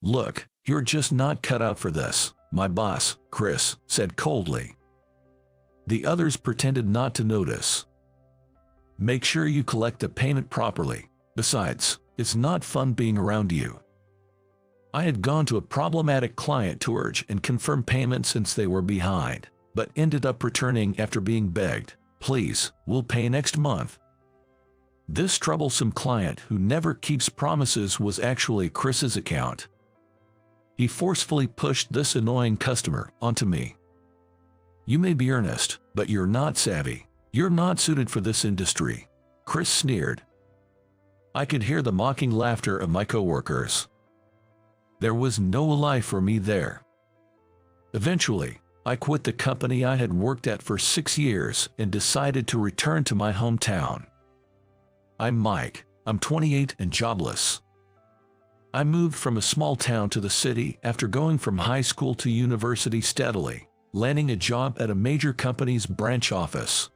"Look, you're just not cut out for this," my boss, Chris, said coldly. The others pretended not to notice. "Make sure you collect the payment properly. Besides, it's not fun being around you." I had gone to a problematic client to urge and confirm payment since they were behind, but ended up returning after being begged, "Please, we'll pay next month." This troublesome client who never keeps promises was actually Chris's account. He forcefully pushed this annoying customer onto me. "You may be earnest, but you're not savvy. You're not suited for this industry," Chris sneered. I could hear the mocking laughter of my coworkers. There was no life for me there. Eventually, I quit the company I had worked at for 6 years and decided to return to my hometown. I'm Mike. I'm 28 and jobless. I moved from a small town to the city after going from high school to university steadily, landing a job at a major company's branch office.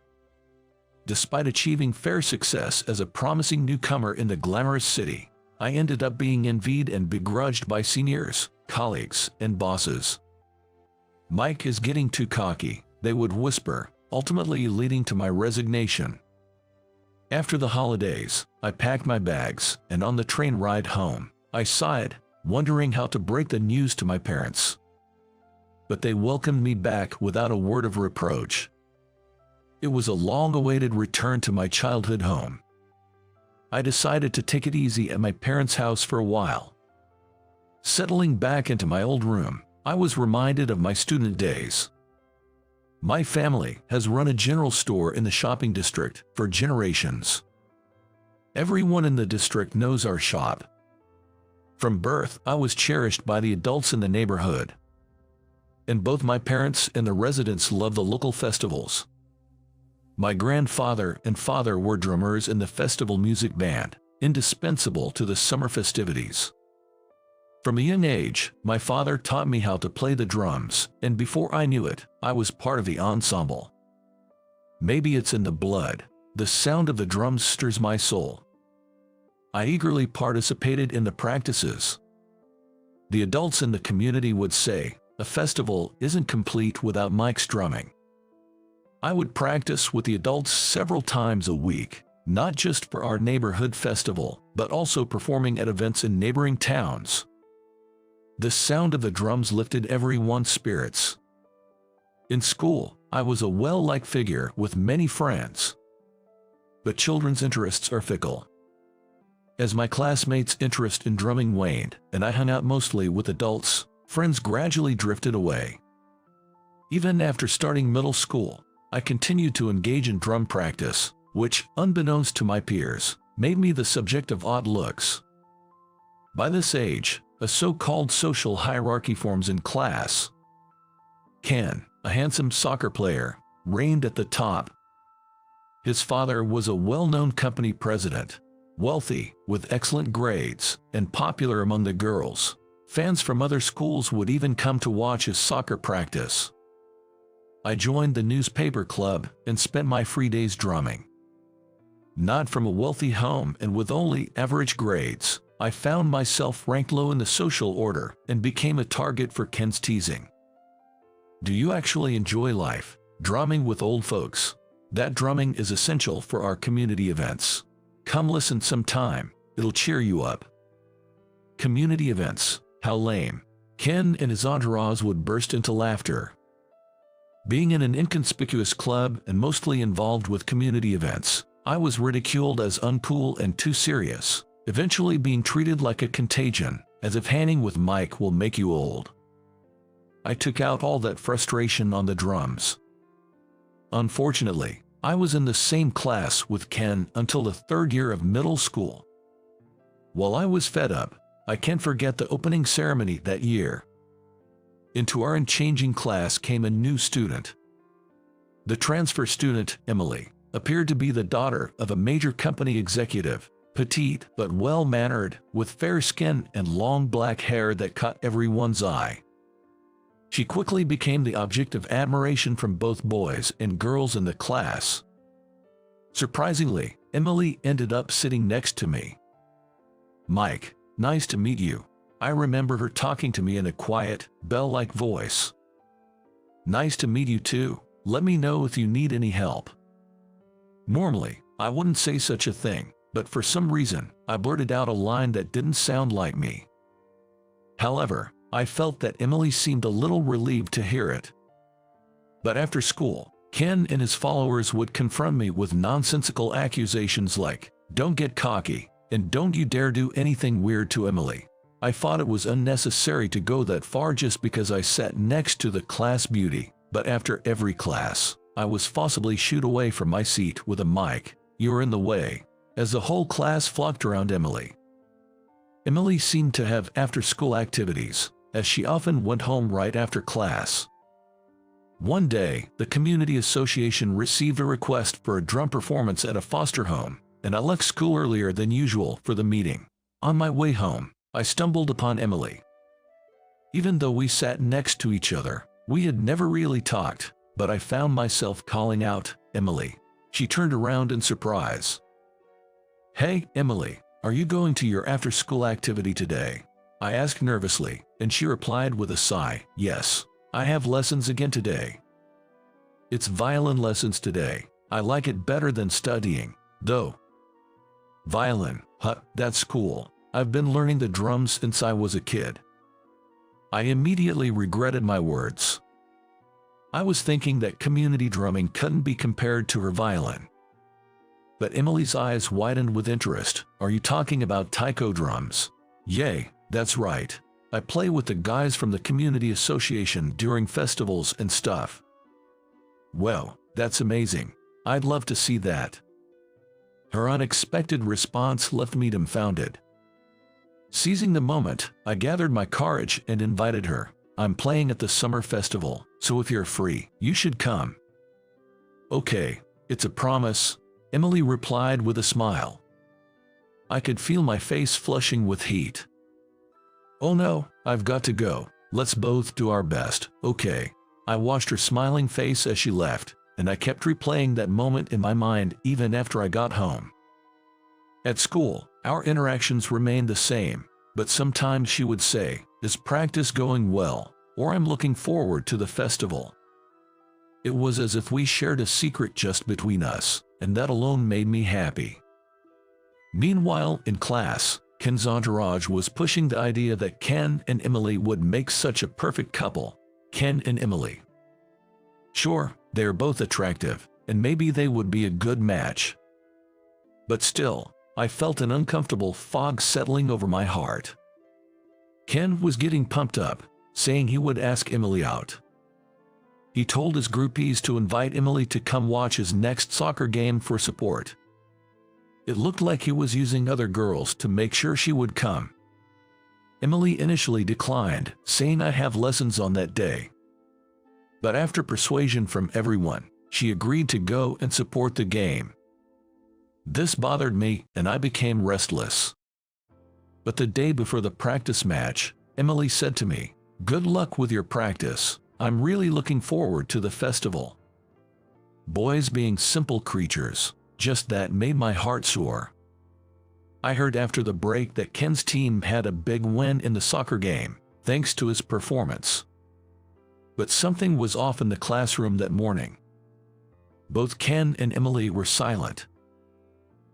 Despite achieving fair success as a promising newcomer in the glamorous city, I ended up being envied and begrudged by seniors, colleagues, and bosses. "Mike is getting too cocky," they would whisper, ultimately leading to my resignation. After the holidays, I packed my bags, and on the train ride home, I sighed, wondering how to break the news to my parents. But they welcomed me back without a word of reproach. It was a long-awaited return to my childhood home. I decided to take it easy at my parents' house for a while. Settling back into my old room, I was reminded of my student days. My family has run a general store in the shopping district for generations. Everyone in the district knows our shop. From birth, I was cherished by the adults in the neighborhood. And both my parents and the residents love the local festivals. My grandfather and father were drummers in the festival music band, indispensable to the summer festivities. From a young age, my father taught me how to play the drums, and before I knew it, I was part of the ensemble. Maybe it's in the blood. The sound of the drums stirs my soul. I eagerly participated in the practices. The adults in the community would say, "A festival isn't complete without Mike's drumming." I would practice with the adults several times a week, not just for our neighborhood festival, but also performing at events in neighboring towns. The sound of the drums lifted everyone's spirits. In school, I was a well-liked figure with many friends. But children's interests are fickle. As my classmates' interest in drumming waned, and I hung out mostly with adults, friends gradually drifted away. Even after starting middle school, I continued to engage in drum practice, which, unbeknownst to my peers, made me the subject of odd looks. By this age, a so-called social hierarchy forms in class. Ken, a handsome soccer player, reigned at the top. His father was a well-known company president, wealthy, with excellent grades, and popular among the girls. Fans from other schools would even come to watch his soccer practice. I joined the newspaper club and spent my free days drumming. Not from a wealthy home and with only average grades, I found myself ranked low in the social order and became a target for Ken's teasing. Do you actually enjoy life, drumming with old folks? That drumming is essential for our community events. Come listen sometime, it'll cheer you up. Community events, how lame. Ken and his entourage would burst into laughter. Being in an inconspicuous club and mostly involved with community events, I was ridiculed as uncool and too serious, eventually being treated like a contagion, as if hanging with Mike will make you old. I took out all that frustration on the drums. Unfortunately, I was in the same class with Ken until the 3rd year of middle school. While I was fed up, I can't forget the opening ceremony that year. Into our unchanging class came a new student. The transfer student, Emily, appeared to be the daughter of a major company executive, petite but well-mannered, with fair skin and long black hair that caught everyone's eye. She quickly became the object of admiration from both boys and girls in the class. Surprisingly, Emily ended up sitting next to me. "Mike, nice to meet you," I remember her talking to me in a quiet, bell-like voice. "Nice to meet you too. Let me know if you need any help." Normally, I wouldn't say such a thing, but for some reason, I blurted out a line that didn't sound like me. However, I felt that Emily seemed a little relieved to hear it. But after school, Ken and his followers would confront me with nonsensical accusations like, "Don't get cocky," and "Don't you dare do anything weird to Emily." I thought it was unnecessary to go that far just because I sat next to the class beauty, but after every class, I was forcibly shooed away from my seat with a mic, "You're in the way," as the whole class flocked around Emily. Emily seemed to have after-school activities, as she often went home right after class. One day, the community association received a request for a drum performance at a foster home, and I left school earlier than usual for the meeting. On my way home, I stumbled upon Emily. Even though we sat next to each other, we had never really talked, but I found myself calling out, "Emily." She turned around in surprise. "Hey, Emily, are you going to your after-school activity today?" I asked nervously, and she replied with a sigh, "Yes, I have lessons again today. It's violin lessons today. I like it better than studying, though." "Violin, huh, that's cool. I've been learning the drums since I was a kid." I immediately regretted my words. I was thinking that community drumming couldn't be compared to her violin. But Emily's eyes widened with interest. "Are you talking about taiko drums?" "Yay, that's right. I play with the guys from the community association during festivals and stuff." "Well, that's amazing. I'd love to see that." Her unexpected response left me dumbfounded. Seizing the moment, I gathered my courage and invited her. "I'm playing at the summer festival, so if you're free, you should come." "Okay, it's a promise," Emily replied with a smile. I could feel my face flushing with heat. "Oh no, I've got to go. Let's both do our best, okay?" I watched her smiling face as she left, and I kept replaying that moment in my mind even after I got home. At school, our interactions remained the same, but sometimes she would say, "Is practice going well?" or "I'm looking forward to the festival." It was as if we shared a secret just between us, and that alone made me happy. Meanwhile, in class, Ken's entourage was pushing the idea that Ken and Emily would make such a perfect couple. Ken and Emily. Sure, they are both attractive, and maybe they would be a good match. But still, I felt an uncomfortable fog settling over my heart. Ken was getting pumped up, saying he would ask Emily out. He told his groupies to invite Emily to come watch his next soccer game for support. It looked like he was using other girls to make sure she would come. Emily initially declined, saying I have lessons on that day. But after persuasion from everyone, she agreed to go and support the game. This bothered me, and I became restless. But the day before the practice match, Emily said to me, "Good luck with your practice. I'm really looking forward to the festival." Boys being simple creatures, just that made my heart soar. I heard after the break that Ken's team had a big win in the soccer game, thanks to his performance. But something was off in the classroom that morning. Both Ken and Emily were silent.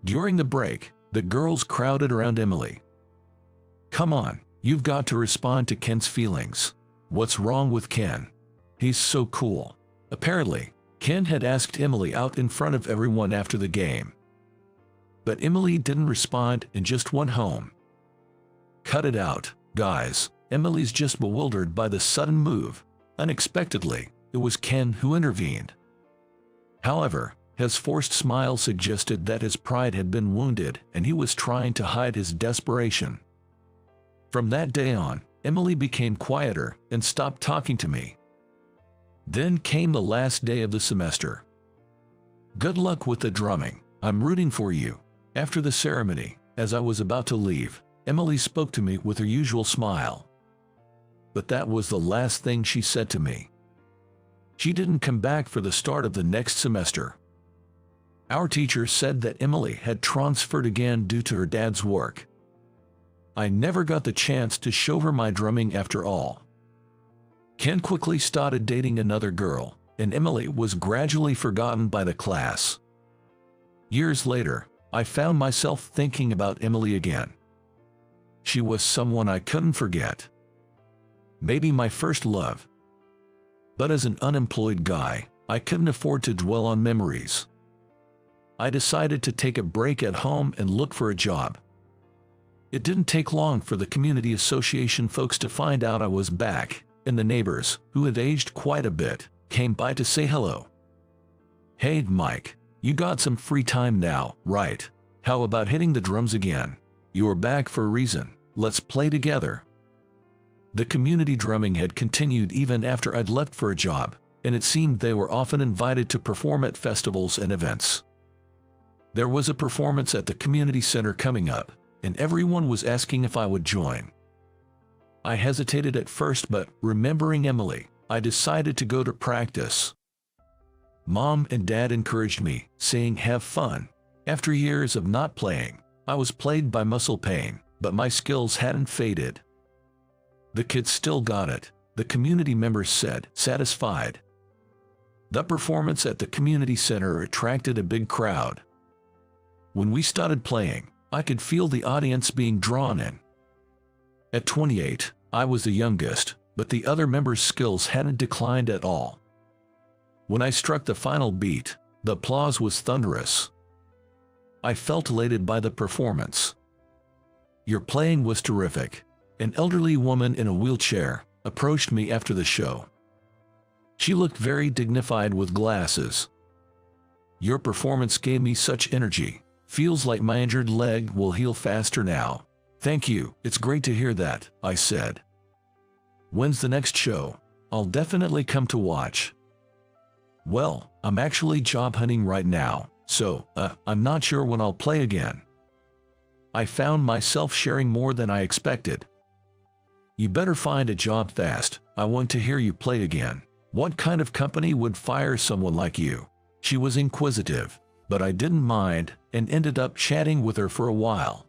During the break, the girls crowded around Emily. "Come on, you've got to respond to Ken's feelings. What's wrong with Ken? He's so cool." Apparently, Ken had asked Emily out in front of everyone after the game. But Emily didn't respond and just went home. Cut it out, guys. Emily's just bewildered by the sudden move. Unexpectedly, it was Ken who intervened. However, his forced smile suggested that his pride had been wounded and he was trying to hide his desperation. From that day on, Emily became quieter and stopped talking to me. Then came the last day of the semester. "Good luck with the drumming. I'm rooting for you." After the ceremony, as I was about to leave, Emily spoke to me with her usual smile. But that was the last thing she said to me. She didn't come back for the start of the next semester. Our teacher said that Emily had transferred again due to her dad's work. I never got the chance to show her my drumming after all. Ken quickly started dating another girl, and Emily was gradually forgotten by the class. Years later, I found myself thinking about Emily again. She was someone I couldn't forget. Maybe my first love. But as an unemployed guy, I couldn't afford to dwell on memories. I decided to take a break at home and look for a job. It didn't take long for the community association folks to find out I was back, and the neighbors, who had aged quite a bit, came by to say hello. "Hey, Mike, you got some free time now, right? How about hitting the drums again? You're back for a reason. Let's play together." The community drumming had continued even after I'd left for a job, and it seemed they were often invited to perform at festivals and events. There was a performance at the community center coming up, and everyone was asking if I would join. I hesitated at first, but remembering Emily, I decided to go to practice. Mom and Dad encouraged me, saying have fun. After years of not playing, I was plagued by muscle pain, but my skills hadn't faded. "The kids still got it," the community members said, satisfied. The performance at the community center attracted a big crowd. When we started playing, I could feel the audience being drawn in. At 28, I was the youngest, but the other members' skills hadn't declined at all. When I struck the final beat, the applause was thunderous. I felt elated by the performance. "Your playing was terrific." An elderly woman in a wheelchair approached me after the show. She looked very dignified with glasses. "Your performance gave me such energy. Feels like my injured leg will heal faster now." "Thank you, it's great to hear that," I said. "When's the next show? I'll definitely come to watch." "Well, I'm actually job hunting right now, so I'm not sure when I'll play again." I found myself sharing more than I expected. "You better find a job fast. I want to hear you play again. What kind of company would fire someone like you?" She was inquisitive, but I didn't mind and ended up chatting with her for a while.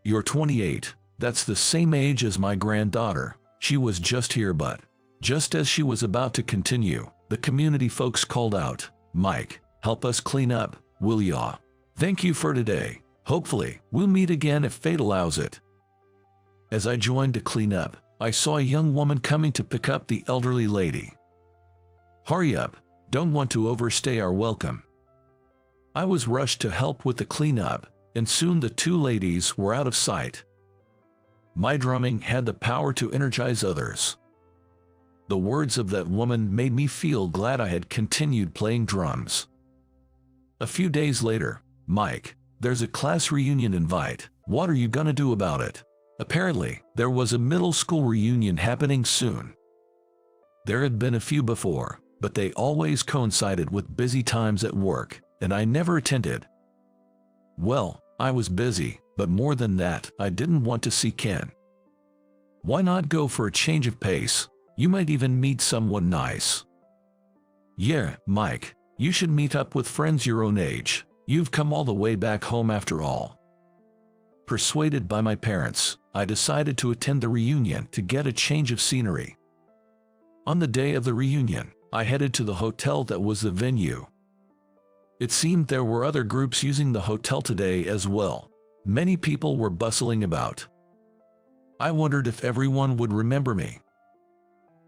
"You're 28, that's the same age as my granddaughter. She was just here," but just as she was about to continue, the community folks called out, "Mike, help us clean up, will ya? Thank you for today. Hopefully, we'll meet again if fate allows it." As I joined to clean up, I saw a young woman coming to pick up the elderly lady. "Hurry up, don't want to overstay our welcome." I was rushed to help with the cleanup, and soon the two ladies were out of sight. My drumming had the power to energize others. The words of that woman made me feel glad I had continued playing drums. A few days later, "Mike, there's a class reunion invite. What are you gonna do about it?" Apparently, there was a middle school reunion happening soon. There had been a few before, but they always coincided with busy times at work, and I never attended. Well, I was busy, but more than that, I didn't want to see Ken. Why not go for a change of pace? You might even meet someone nice. "Yeah, Mike, you should meet up with friends your own age. You've come all the way back home after all." Persuaded by my parents, I decided to attend the reunion to get a change of scenery. On the day of the reunion, I headed to the hotel that was the venue. It seemed there were other groups using the hotel today as well. Many people were bustling about. I wondered if everyone would remember me.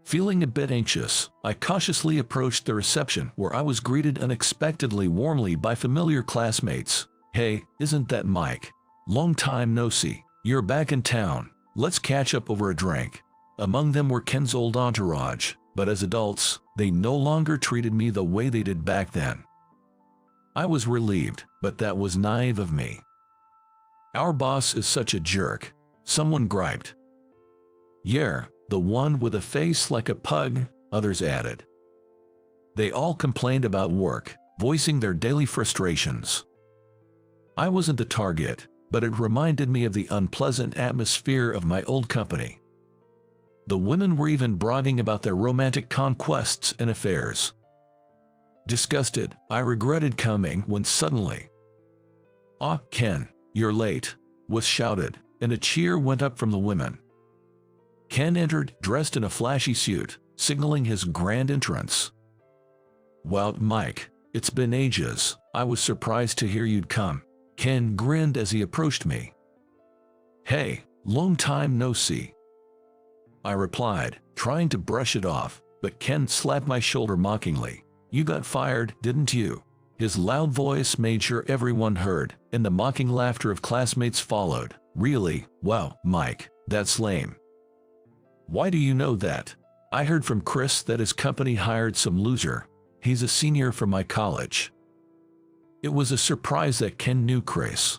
Feeling a bit anxious, I cautiously approached the reception where I was greeted unexpectedly warmly by familiar classmates. "Hey, isn't that Mike? Long time no see. You're back in town. Let's catch up over a drink." Among them were Ken's old entourage, but as adults, they no longer treated me the way they did back then. I was relieved, but that was naive of me. "Our boss is such a jerk," someone griped. "Yeah, the one with a face like a pug," others added. They all complained about work, voicing their daily frustrations. I wasn't the target, but it reminded me of the unpleasant atmosphere of my old company. The women were even bragging about their romantic conquests and affairs. Disgusted, I regretted coming when suddenly, "Ah, Ken, you're late," was shouted, and a cheer went up from the women. Ken entered, dressed in a flashy suit, signaling his grand entrance. "Wow, Mike, it's been ages. I was surprised to hear you'd come." Ken grinned as he approached me. "Hey, long time no see," I replied, trying to brush it off, but Ken slapped my shoulder mockingly. "You got fired, didn't you?" His loud voice made sure everyone heard, and the mocking laughter of classmates followed. "Really? Wow, Mike, that's lame." "Why do you know that?" "I heard from Chris that his company hired some loser. He's a senior from my college." It was a surprise that Ken knew Chris,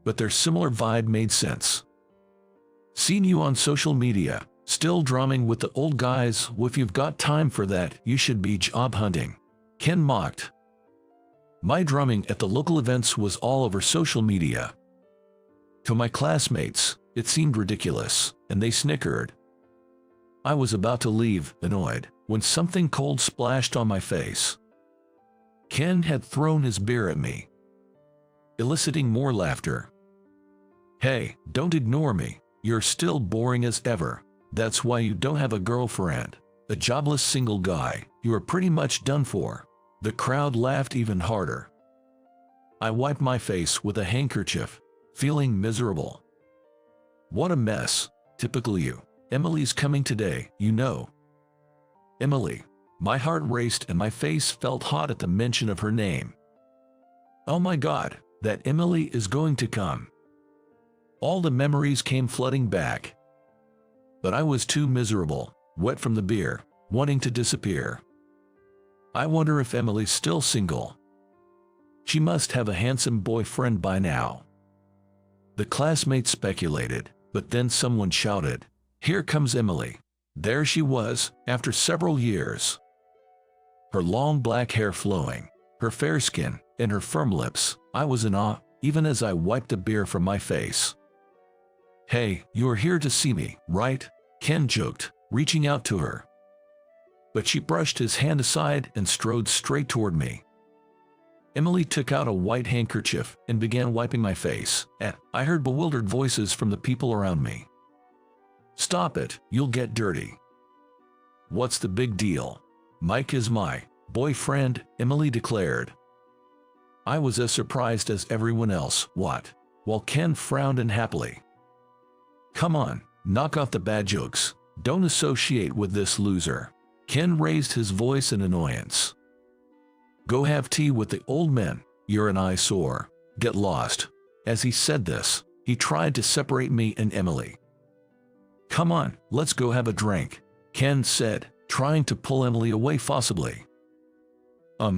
but their similar vibe made sense. "Seen you on social media, still drumming with the old guys. If you've got time for that, you should be job hunting," Ken mocked. My drumming at the local events was all over social media. To my classmates, it seemed ridiculous, and they snickered. I was about to leave, annoyed, when something cold splashed on my face. Ken had thrown his beer at me, eliciting more laughter. "Hey, don't ignore me. You're still boring as ever. That's why you don't have a girlfriend. A jobless single guy. You are pretty much done for." The crowd laughed even harder. I wiped my face with a handkerchief, feeling miserable. "What a mess. Typical you. Emily's coming today, you know." Emily. My heart raced and my face felt hot at the mention of her name. Oh my God, that Emily is going to come. All the memories came flooding back. But I was too miserable, wet from the beer, wanting to disappear. I wonder if Emily's still single. She must have a handsome boyfriend by now. The classmates speculated, but then someone shouted, "Here comes Emily." There she was, after several years. Her long black hair flowing, her fair skin, and her firm lips. I was in awe, even as I wiped the beer from my face. "Hey, you're here to see me, right?" Ken joked, reaching out to her. But she brushed his hand aside and strode straight toward me. Emily took out a white handkerchief and began wiping my face, and I heard bewildered voices from the people around me. "Stop it, you'll get dirty." "What's the big deal? Mike is my boyfriend," Emily declared. I was as surprised as everyone else. "What?" While Ken frowned unhappily. "Come on, knock off the bad jokes. Don't associate with this loser." Ken raised his voice in annoyance. "Go have tea with the old men. You're an eyesore. Get lost." As he said this, he tried to separate me and Emily. "Come on, let's go have a drink," Ken said, trying to pull Emily away forcibly.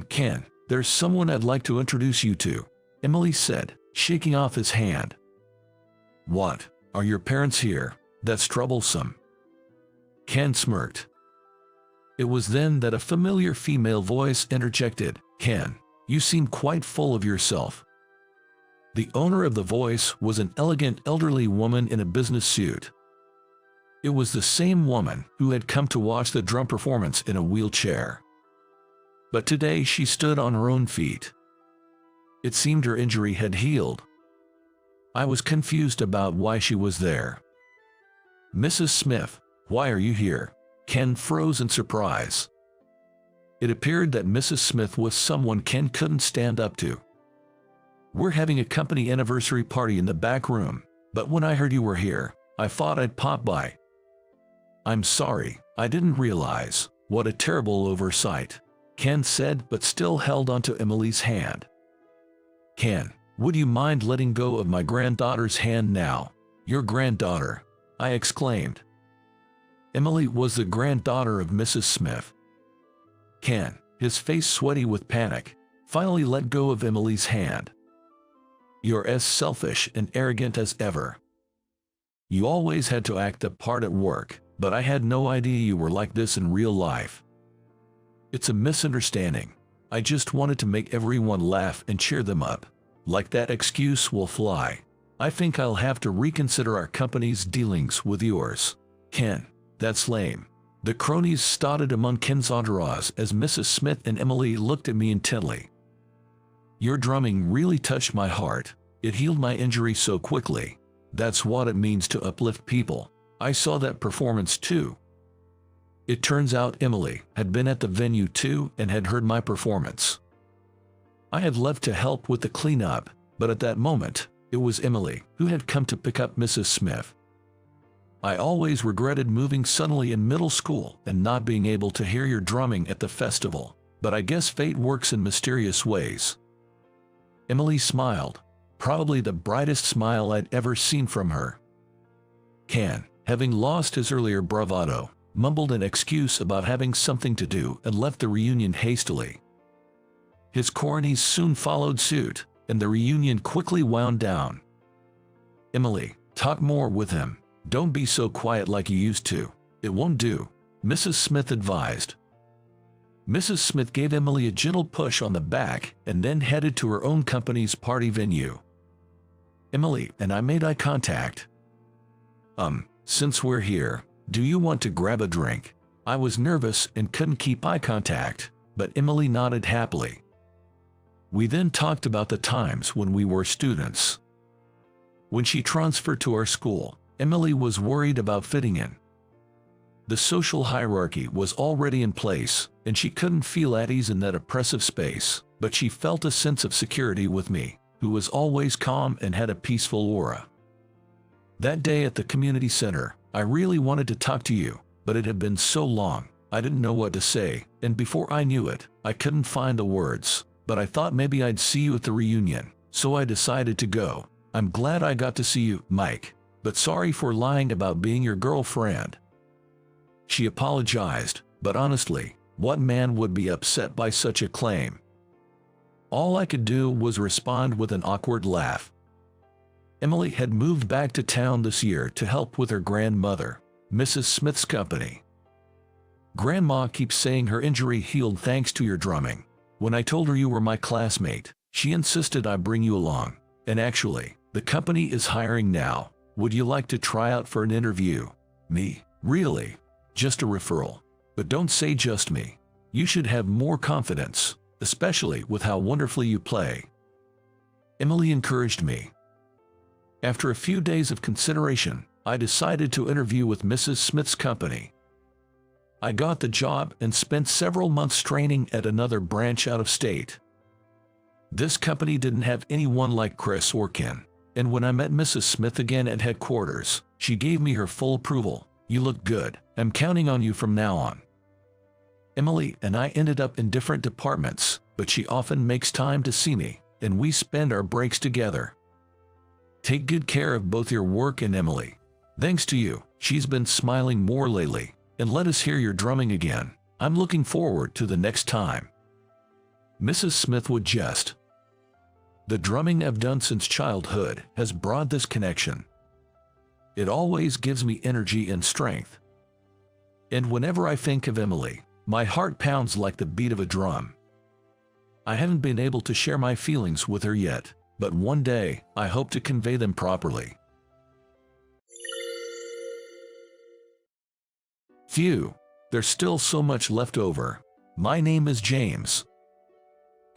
Ken, there's someone I'd like to introduce you to," Emily said, shaking off his hand. "What? Are your parents here? That's troublesome." Ken smirked. It was then that a familiar female voice interjected, "Ken, you seem quite full of yourself." The owner of the voice was an elegant elderly woman in a business suit. It was the same woman who had come to watch the drum performance in a wheelchair. But today she stood on her own feet. It seemed her injury had healed. I was confused about why she was there. "Mrs. Smith, why are you here?" Ken froze in surprise. It appeared that Mrs. Smith was someone Ken couldn't stand up to. "We're having a company anniversary party in the back room, but when I heard you were here, I thought I'd pop by." "I'm sorry, I didn't realize. What a terrible oversight," Ken said, but still held onto Emily's hand. "Ken, would you mind letting go of my granddaughter's hand now?" "Your granddaughter?" I exclaimed. Emily was the granddaughter of Mrs. Smith. Ken, his face sweaty with panic, finally let go of Emily's hand. "You're as selfish and arrogant as ever. You always had to act the part at work, but I had no idea you were like this in real life." "It's a misunderstanding. I just wanted to make everyone laugh and cheer them up. Like that excuse will fly. I think I'll have to reconsider our company's dealings with yours." "Ken, that's lame." The cronies started among Ken's entourage as Mrs. Smith and Emily looked at me intently. "Your drumming really touched my heart. It healed my injury so quickly." That's what it means to uplift people. I saw that performance too. It turns out Emily had been at the venue too and had heard my performance. I had left to help with the cleanup, but at that moment, it was Emily who had come to pick up Mrs. Smith. I always regretted moving suddenly in middle school and not being able to hear your drumming at the festival, but I guess fate works in mysterious ways. Emily smiled, probably the brightest smile I'd ever seen from her. Ken, having lost his earlier bravado, mumbled an excuse about having something to do and left the reunion hastily. His cornies soon followed suit, and the reunion quickly wound down. Emily, talk more with him. Don't be so quiet like you used to. It won't do, Mrs. Smith advised. Mrs. Smith gave Emily a gentle push on the back and then headed to her own company's party venue. Emily and I made eye contact. Since we're here, do you want to grab a drink? I was nervous and couldn't keep eye contact, but Emily nodded happily. We then talked about the times when we were students. When she transferred to our school, Emily was worried about fitting in. The social hierarchy was already in place, and she couldn't feel at ease in that oppressive space, but she felt a sense of security with me, who was always calm and had a peaceful aura. That day at the community center, I really wanted to talk to you, but it had been so long, I didn't know what to say, and before I knew it, I couldn't find the words, but I thought maybe I'd see you at the reunion, so I decided to go. I'm glad I got to see you, Mike, but sorry for lying about being your girlfriend. She apologized, but honestly, what man would be upset by such a claim? All I could do was respond with an awkward laugh. Emily had moved back to town this year to help with her grandmother, Mrs. Smith's company. Grandma keeps saying her injury healed thanks to your drumming. When I told her you were my classmate, she insisted I bring you along. And actually, the company is hiring now. Would you like to try out for an interview? Me? Really? Just a referral. But don't say just me. You should have more confidence, especially with how wonderfully you play. Emily encouraged me. After a few days of consideration, I decided to interview with Mrs. Smith's company. I got the job and spent several months training at another branch out of state. This company didn't have anyone like Chris or Ken, and when I met Mrs. Smith again at headquarters, she gave me her full approval. You look good. I'm counting on you from now on. Emily and I ended up in different departments, but she often makes time to see me, and we spend our breaks together. Take good care of both your work and Emily. Thanks to you, she's been smiling more lately, and let us hear your drumming again. I'm looking forward to the next time. Mrs. Smith would jest. The drumming I've done since childhood has brought this connection. It always gives me energy and strength. And whenever I think of Emily, my heart pounds like the beat of a drum. I haven't been able to share my feelings with her yet, but one day I hope to convey them properly. Phew, there's still so much left over. My name is James.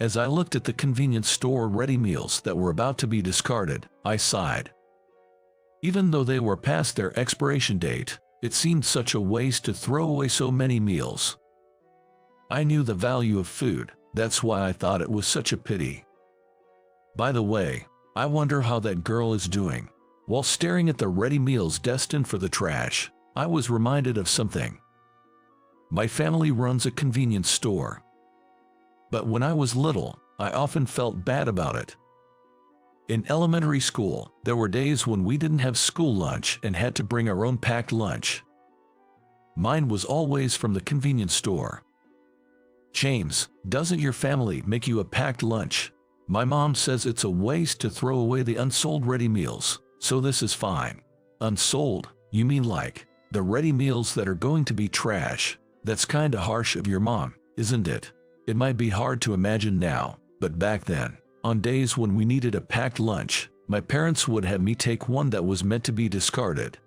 As I looked at the convenience store ready meals that were about to be discarded, I sighed. Even though they were past their expiration date, it seemed such a waste to throw away so many meals. I knew the value of food, that's why I thought it was such a pity. By the way, I wonder how that girl is doing. While staring at the ready meals destined for the trash, I was reminded of something. My family runs a convenience store. But when I was little, I often felt bad about it. In elementary school, there were days when we didn't have school lunch and had to bring our own packed lunch. Mine was always from the convenience store. James, doesn't your family make you a packed lunch? My mom says it's a waste to throw away the unsold ready meals, so this is fine. Unsold? You mean like the ready meals that are going to be trash? That's kinda harsh of your mom, isn't it? It might be hard to imagine now, but back then, on days when we needed a packed lunch, my parents would have me take one that was meant to be discarded.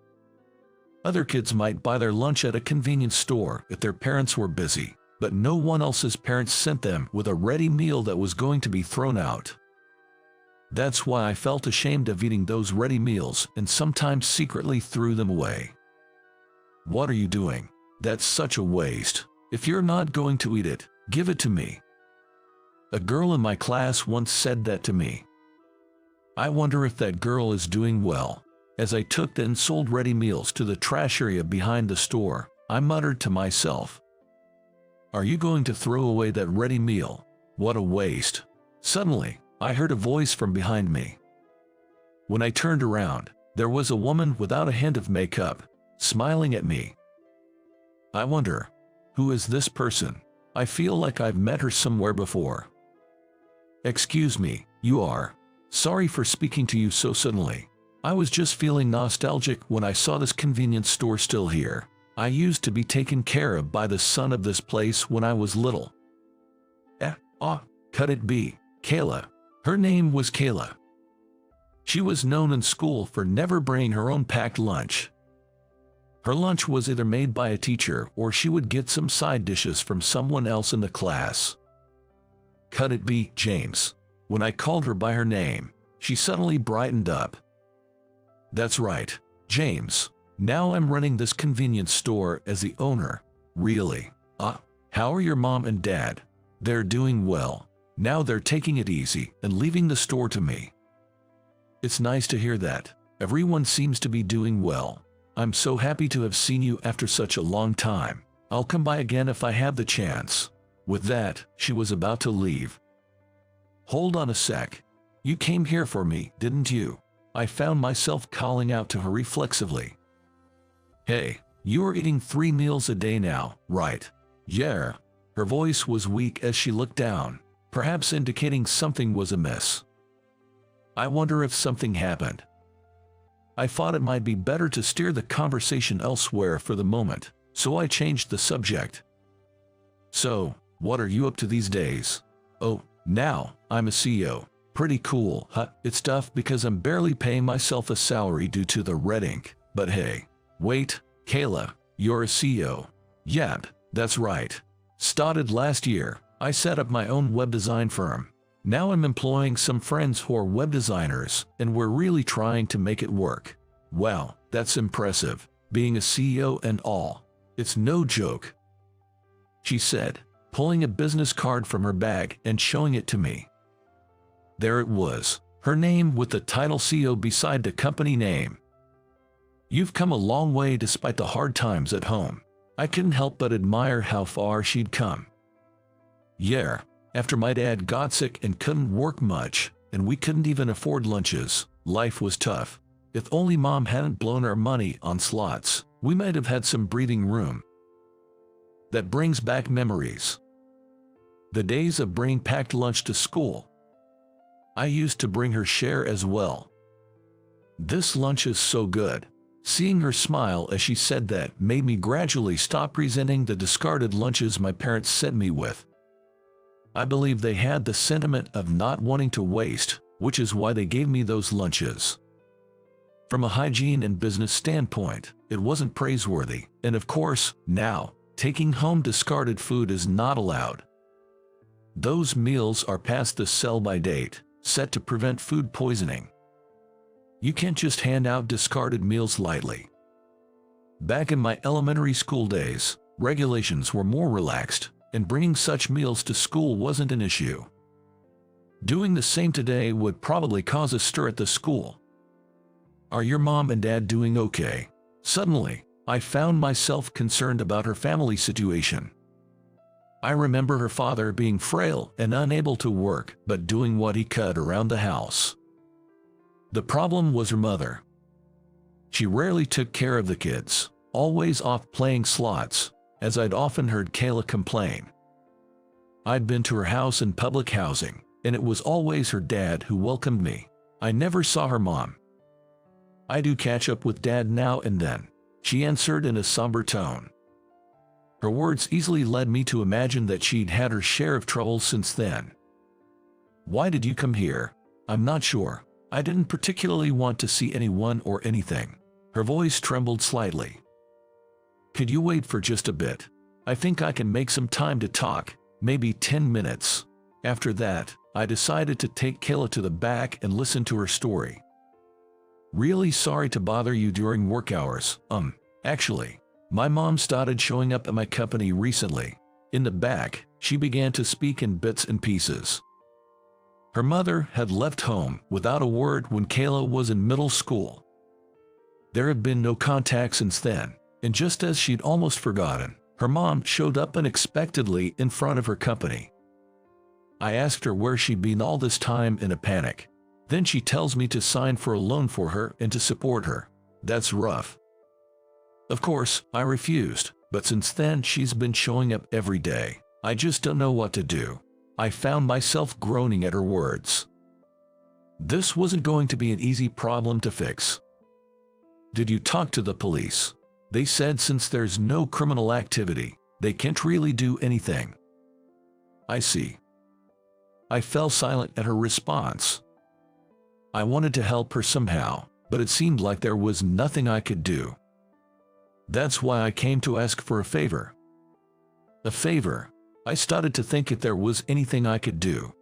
Other kids might buy their lunch at a convenience store if their parents were busy, but no one else's parents sent them with a ready meal that was going to be thrown out. That's why I felt ashamed of eating those ready meals and sometimes secretly threw them away. What are you doing? That's such a waste. If you're not going to eat it, give it to me. A girl in my class once said that to me. I wonder if that girl is doing well. As I took the unsold ready meals to the trash area behind the store, I muttered to myself, "Are you going to throw away that ready meal? What a waste." Suddenly, I heard a voice from behind me. When I turned around, there was a woman without a hint of makeup, smiling at me. I wonder, who is this person? I feel like I've met her somewhere before. "Excuse me, you are. Sorry for speaking to you so suddenly. I was just feeling nostalgic when I saw this convenience store still here. I used to be taken care of by the son of this place when I was little." Could it be Kayla? Her name was Kayla. She was known in school for never bringing her own packed lunch. Her lunch was either made by a teacher or she would get some side dishes from someone else in the class. Could it be James? When I called her by her name, she suddenly brightened up. That's right, James. Now I'm running this convenience store as the owner. Really? How are your mom and dad? They're doing well. Now they're taking it easy and leaving the store to me. It's nice to hear that. Everyone seems to be doing well. I'm so happy to have seen you after such a long time. I'll come by again if I have the chance. With that, she was about to leave. Hold on a sec. You came here for me, didn't you? I found myself calling out to her reflexively. Hey, you're eating 3 meals a day now, right? Yeah. Her voice was weak as she looked down, perhaps indicating something was amiss. I wonder if something happened. I thought it might be better to steer the conversation elsewhere for the moment, so I changed the subject. So, what are you up to these days? Oh, now, I'm a CEO. Pretty cool, huh? It's tough because I'm barely paying myself a salary due to the red ink. But hey, wait, Kayla, you're a CEO. Yep, that's right. Started last year, I set up my own web design firm. Now I'm employing some friends who are web designers, and we're really trying to make it work. Wow, that's impressive, being a CEO and all. It's no joke," she said, pulling a business card from her bag and showing it to me. There it was, her name with the title CEO beside the company name. You've come a long way despite the hard times at home. I couldn't help but admire how far she'd come. Yeah, after my dad got sick and couldn't work much, and we couldn't even afford lunches, life was tough. If only Mom hadn't blown our money on slots, we might have had some breathing room. That brings back memories. The days of bringing packed lunch to school. I used to bring her share as well. "This lunch is so good." Seeing her smile as she said that made me gradually stop resenting the discarded lunches my parents sent me with. I believe they had the sentiment of not wanting to waste, which is why they gave me those lunches. From a hygiene and business standpoint, it wasn't praiseworthy, and of course, now, taking home discarded food is not allowed. Those meals are past the sell-by date, set to prevent food poisoning. You can't just hand out discarded meals lightly. Back in my elementary school days, regulations were more relaxed, and bringing such meals to school wasn't an issue. Doing the same today would probably cause a stir at the school. Are your mom and dad doing okay? Suddenly, I found myself concerned about her family situation. I remember her father being frail and unable to work, but doing what he could around the house. The problem was her mother. She rarely took care of the kids, always off playing slots, as I'd often heard Kayla complain. I'd been to her house in public housing, and it was always her dad who welcomed me. I never saw her mom. I do catch up with Dad now and then, she answered in a somber tone. Her words easily led me to imagine that she'd had her share of trouble since then. Why did you come here? I'm not sure. I didn't particularly want to see anyone or anything. Her voice trembled slightly. Could you wait for just a bit? I think I can make some time to talk, maybe 10 minutes. After that, I decided to take Kayla to the back and listen to her story. Really sorry to bother you during work hours. Actually, my mom started showing up at my company recently. In the back, she began to speak in bits and pieces. Her mother had left home without a word when Kayla was in middle school. There had been no contact since then, and just as she'd almost forgotten, her mom showed up unexpectedly in front of her company. I asked her where she'd been all this time in a panic. Then she tells me to sign for a loan for her and to support her. That's rough. Of course, I refused, but since then she's been showing up every day. I just don't know what to do. I found myself groaning at her words. This wasn't going to be an easy problem to fix. Did you talk to the police? They said since there's no criminal activity, they can't really do anything. I see. I fell silent at her response. I wanted to help her somehow, but it seemed like there was nothing I could do. That's why I came to ask for a favor. A favor? I started to think if there was anything I could do.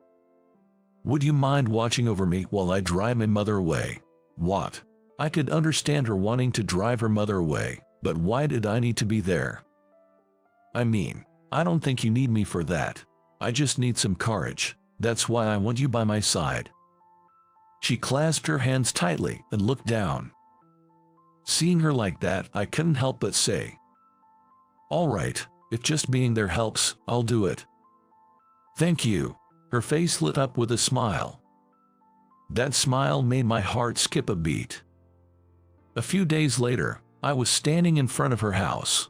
Would you mind watching over me while I drive my mother away? What? I could understand her wanting to drive her mother away, but why did I need to be there? I mean, I don't think you need me for that. I just need some courage. That's why I want you by my side. She clasped her hands tightly and looked down. Seeing her like that, I couldn't help but say, "All right, if just being there helps, I'll do it." "Thank you." Her face lit up with a smile. That smile made my heart skip a beat. A few days later, I was standing in front of her house.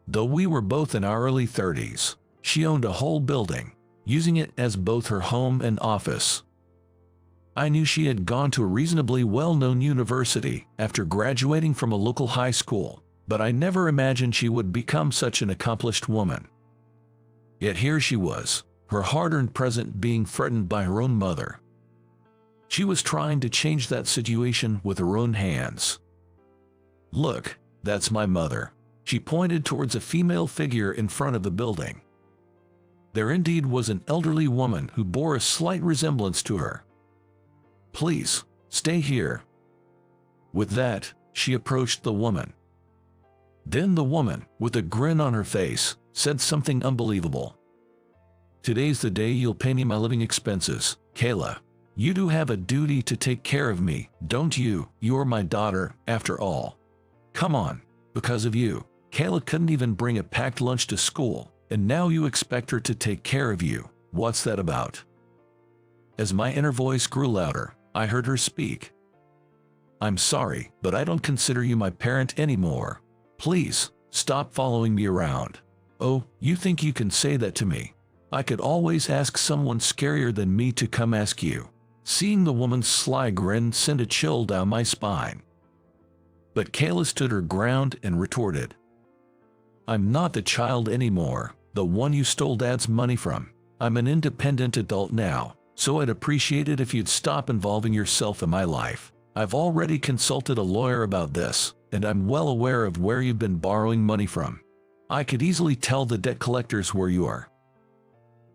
Though we were both in our early 30s, she owned a whole building, using it as both her home and office. I knew she had gone to a reasonably well-known university after graduating from a local high school, but I never imagined she would become such an accomplished woman. Yet here she was, her hard-earned present being threatened by her own mother. She was trying to change that situation with her own hands. "Look, that's my mother." She pointed towards a female figure in front of the building. There indeed was an elderly woman who bore a slight resemblance to her. "Please, stay here." With that, she approached the woman. Then the woman, with a grin on her face, said something unbelievable. "Today's the day you'll pay me my living expenses, Kayla. You do have a duty to take care of me, don't you? You're my daughter, after all. Come on, because of you, Kayla couldn't even bring a packed lunch to school, and now you expect her to take care of you. What's that about?" As my inner voice grew louder, I heard her speak. "I'm sorry, but I don't consider you my parent anymore. Please, stop following me around." "Oh, you think you can say that to me? I could always ask someone scarier than me to come ask you." Seeing the woman's sly grin sent a chill down my spine. But Kayla stood her ground and retorted, "I'm not the child anymore, the one you stole Dad's money from. I'm an independent adult now, so I'd appreciate it if you'd stop involving yourself in my life. I've already consulted a lawyer about this, and I'm well aware of where you've been borrowing money from. I could easily tell the debt collectors where you are."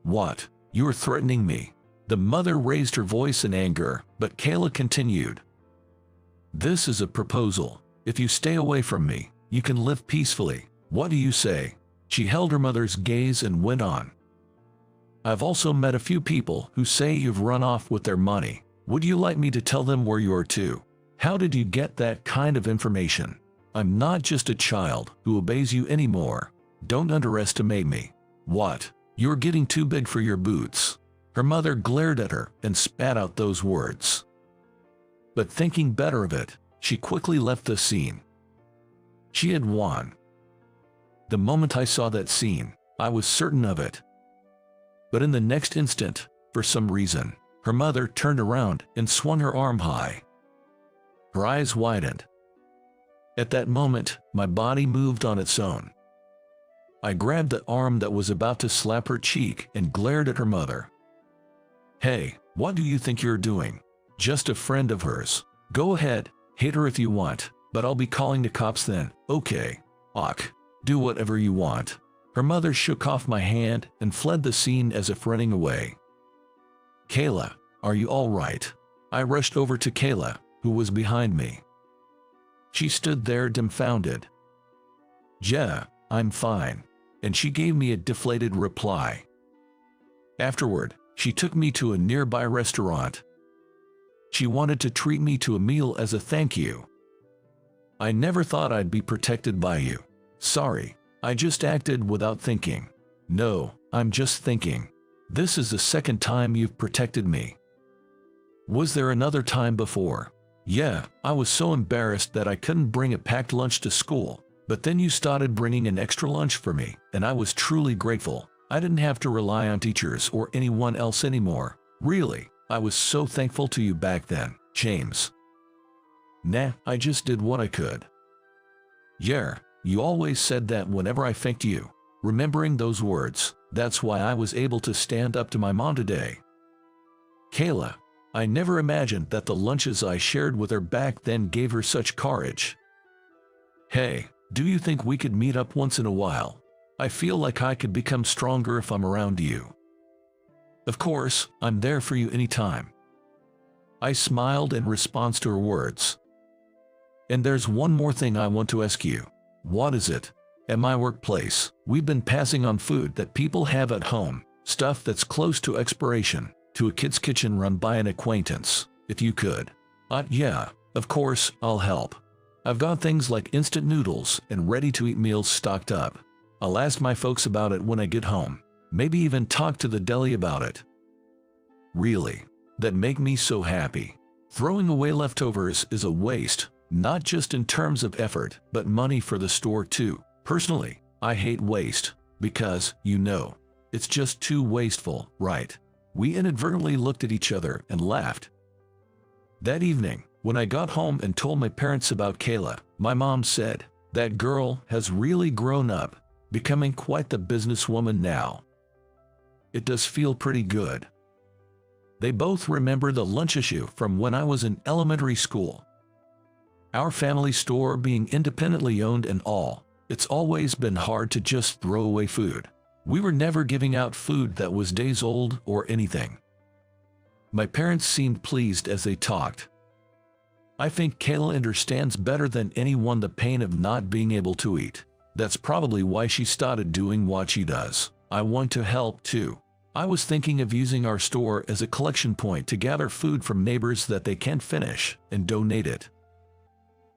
"What? You're threatening me?" The mother raised her voice in anger, but Kayla continued, "This is a proposal. If you stay away from me, you can live peacefully. What do you say?" She held her mother's gaze and went on. "I've also met a few people who say you've run off with their money. Would you like me to tell them where you are too? How did you get that kind of information? I'm not just a child who obeys you anymore. Don't underestimate me." "What? You're getting too big for your boots." Her mother glared at her and spat out those words. But thinking better of it, she quickly left the scene. She had won. The moment I saw that scene, I was certain of it. But in the next instant, for some reason, her mother turned around and swung her arm high. Her eyes widened. At that moment, my body moved on its own. I grabbed the arm that was about to slap her cheek and glared at her mother. "Hey, what do you think you're doing? Just a friend of hers. Go ahead, hate her if you want, but I'll be calling the cops then, okay? Do whatever you want." Her mother shook off my hand and fled the scene as if running away. "Kayla, are you all right?" I rushed over to Kayla, who was behind me. She stood there dumbfounded. "Yeah, I'm fine," and she gave me a deflated reply. Afterward, she took me to a nearby restaurant. She wanted to treat me to a meal as a thank you. "I never thought I'd be protected by you. Sorry, I just acted without thinking." "No, I'm just thinking. This is the second time you've protected me. Was there another time before?" "Yeah, I was so embarrassed that I couldn't bring a packed lunch to school, but then you started bringing an extra lunch for me, and I was truly grateful. I didn't have to rely on teachers or anyone else anymore. Really, I was so thankful to you back then, James." "Nah, I just did what I could." "Yeah, you always said that whenever I thanked you." Remembering those words, that's why I was able to stand up to my mom today. Kayla, I never imagined that the lunches I shared with her back then gave her such courage. "Hey, do you think we could meet up once in a while? I feel like I could become stronger if I'm around you." "Of course, I'm there for you anytime." I smiled in response to her words. "And there's one more thing I want to ask you." "What is it?" "At my workplace, we've been passing on food that people have at home, stuff that's close to expiration, to a kid's kitchen run by an acquaintance. If you could." Yeah, of course, I'll help. I've got things like instant noodles and ready-to-eat meals stocked up. I'll ask my folks about it when I get home. Maybe even talk to the deli about it." Really, that make me so happy. Throwing away leftovers is a waste, not just in terms of effort, but money for the store too. Personally, I hate waste, because, it's just too wasteful, right? We inadvertently looked at each other and laughed. That evening, when I got home and told my parents about Kayla, my mom said, "That girl has really grown up, becoming quite the businesswoman now." It does feel pretty good. They both remember the lunch issue from when I was in elementary school. Our family store being independently owned and all, it's always been hard to just throw away food. We were never giving out food that was days old or anything. My parents seemed pleased as they talked. I think Kayla understands better than anyone the pain of not being able to eat. That's probably why she started doing what she does. I want to help too. I was thinking of using our store as a collection point to gather food from neighbors that they can't finish and donate it.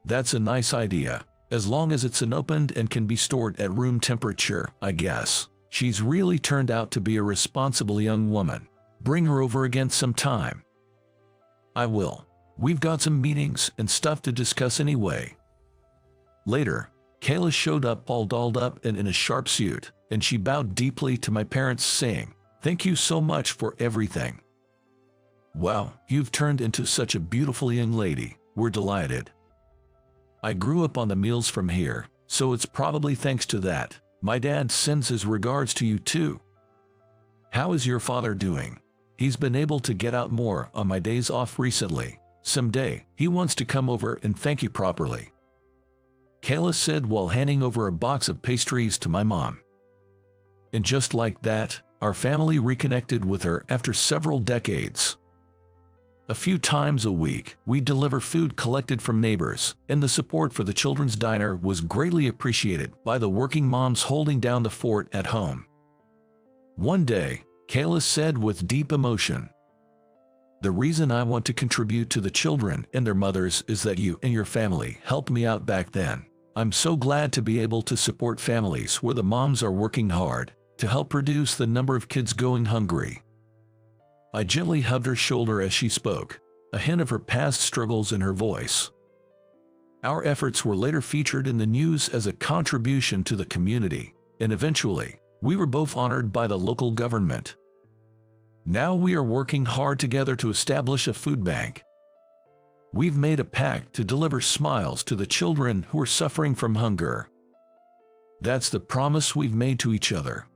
That's a nice idea, as long as it's unopened and can be stored at room temperature, I guess. She's really turned out to be a responsible young woman. Bring her over again sometime. I will. We've got some meetings and stuff to discuss anyway. Later, Kayla showed up all dolled up and in a sharp suit, and she bowed deeply to my parents, saying, "Thank you so much for everything. Wow, you've turned into such a beautiful young lady. We're delighted. I grew up on the meals from here, so it's probably thanks to that. My dad sends his regards to you too. How is your father doing? He's been able to get out more on my days off recently. Someday, he wants to come over and thank you properly," Kayla said while handing over a box of pastries to my mom. And just like that, our family reconnected with her after several decades. A few times a week, we deliver food collected from neighbors, and the support for the children's diner was greatly appreciated by the working moms holding down the fort at home. One day, Kayla said with deep emotion, "The reason I want to contribute to the children and their mothers is that you and your family helped me out back then. I'm so glad to be able to support families where the moms are working hard to help reduce the number of kids going hungry." I gently hugged her shoulder as she spoke, a hint of her past struggles in her voice. Our efforts were later featured in the news as a contribution to the community, and eventually, we were both honored by the local government. Now we are working hard together to establish a food bank. We've made a pact to deliver smiles to the children who are suffering from hunger. That's the promise we've made to each other.